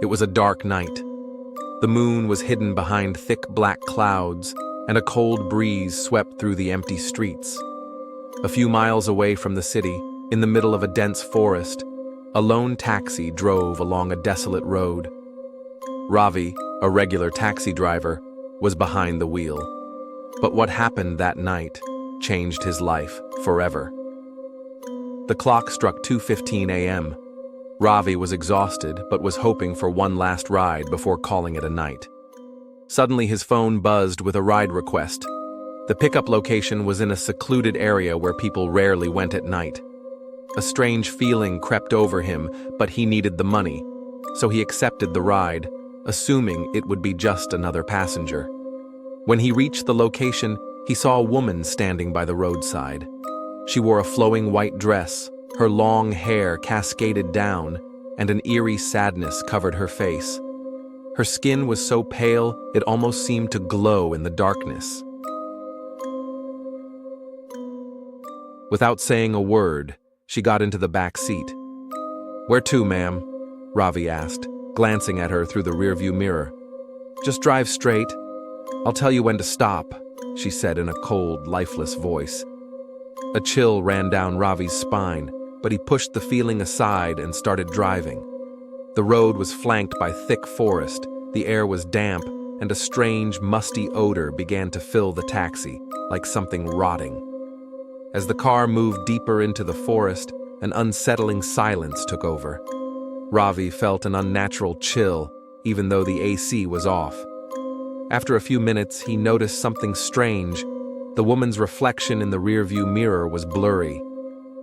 It was a dark night. The moon was hidden behind thick black clouds, and a cold breeze swept through the empty streets. A few miles away from the city, in the middle of a dense forest, a lone taxi drove along a desolate road. Ravi, a regular taxi driver, was behind the wheel. But what happened that night changed his life forever. The clock struck 2:15 a.m. Ravi was exhausted but was hoping for one last ride before calling it a night. Suddenly his phone buzzed with a ride request. The pickup location was in a secluded area where people rarely went at night. A strange feeling crept over him, but he needed the money, so he accepted the ride, assuming it would be just another passenger. When he reached the location, he saw a woman standing by the roadside. She wore a flowing white dress, her long hair cascaded down, and an eerie sadness covered her face. Her skin was so pale it almost seemed to glow in the darkness. Without saying a word, she got into the back seat. "Where to, ma'am?" Ravi asked, glancing at her through the rearview mirror. "Just drive straight. I'll tell you when to stop," she said in a cold, lifeless voice. A chill ran down Ravi's spine, but he pushed the feeling aside and started driving. The road was flanked by thick forest, the air was damp, and a strange, musty odor began to fill the taxi, like something rotting. As the car moved deeper into the forest, an unsettling silence took over. Ravi felt an unnatural chill, even though the AC was off. After a few minutes, he noticed something strange. The woman's reflection in the rearview mirror was blurry.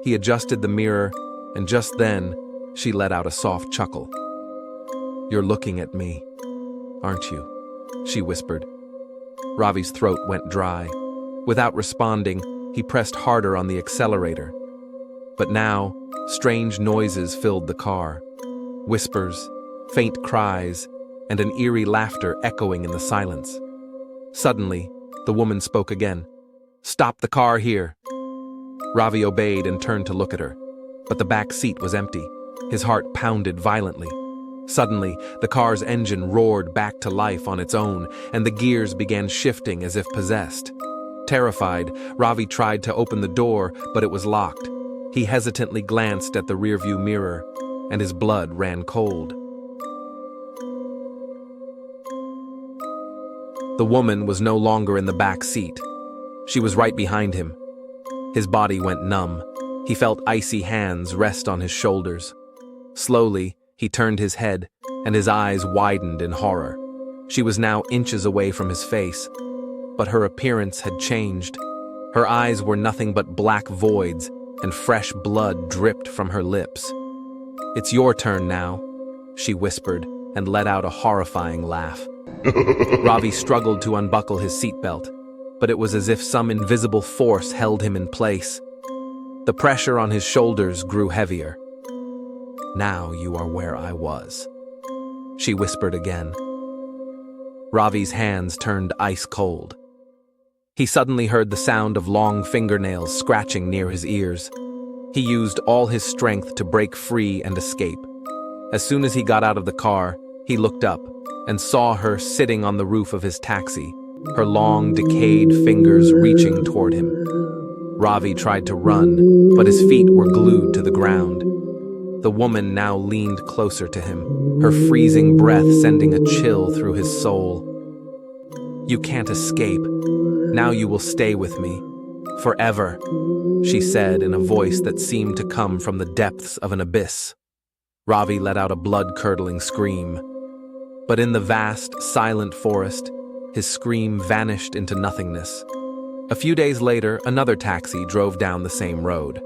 He adjusted the mirror, and just then, she let out a soft chuckle. "You're looking at me, aren't you?" she whispered. Ravi's throat went dry. Without responding, he pressed harder on the accelerator. But now, strange noises filled the car. Whispers, faint cries, and an eerie laughter echoing in the silence. Suddenly, the woman spoke again. "Stop the car here." Ravi obeyed and turned to look at her, but the back seat was empty. His heart pounded violently. Suddenly, the car's engine roared back to life on its own, and the gears began shifting as if possessed. Terrified, Ravi tried to open the door, but it was locked. He hesitantly glanced at the rearview mirror, and his blood ran cold. The woman was no longer in the back seat. She was right behind him. His body went numb. He felt icy hands rest on his shoulders. Slowly, he turned his head, and his eyes widened in horror. She was now inches away from his face, but her appearance had changed. Her eyes were nothing but black voids, and fresh blood dripped from her lips. "It's your turn now," she whispered, and let out a horrifying laugh. Ravi struggled to unbuckle his seatbelt, but it was as if some invisible force held him in place. The pressure on his shoulders grew heavier. "Now you are where I was," she whispered again. Ravi's hands turned ice cold. He suddenly heard the sound of long fingernails scratching near his ears. He used all his strength to break free and escape. As soon as he got out of the car, he looked up and saw her sitting on the roof of his taxi, her long, decayed fingers reaching toward him. Ravi tried to run, but his feet were glued to the ground. The woman now leaned closer to him, her freezing breath sending a chill through his soul. "You can't escape. Now you will stay with me. Forever," she said in a voice that seemed to come from the depths of an abyss. Ravi let out a blood-curdling scream. But in the vast, silent forest, his scream vanished into nothingness. A few days later, another taxi drove down the same road.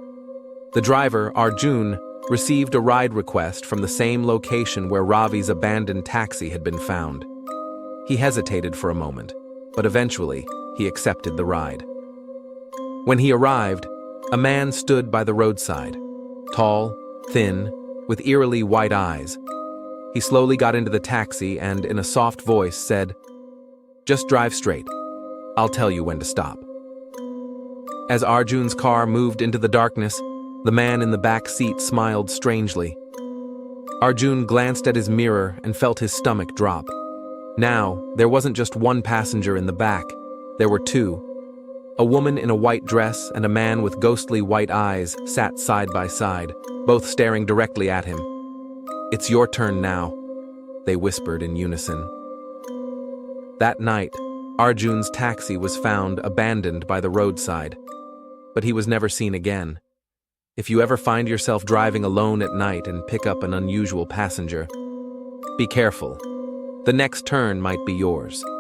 The driver, Arjun, received a ride request from the same location where Ravi's abandoned taxi had been found. He hesitated for a moment, but eventually he accepted the ride. When he arrived, a man stood by the roadside, tall, thin, with eerily white eyes. He slowly got into the taxi and, in a soft voice, said, "Just drive straight. I'll tell you when to stop." As Arjun's car moved into the darkness, the man in the back seat smiled strangely. Arjun glanced at his mirror and felt his stomach drop. Now, there wasn't just one passenger in the back. There were two. A woman in a white dress and a man with ghostly white eyes sat side by side, both staring directly at him. "It's your turn now," they whispered in unison. That night, Arjun's taxi was found abandoned by the roadside, but he was never seen again. If you ever find yourself driving alone at night and pick up an unusual passenger, be careful. The next turn might be yours.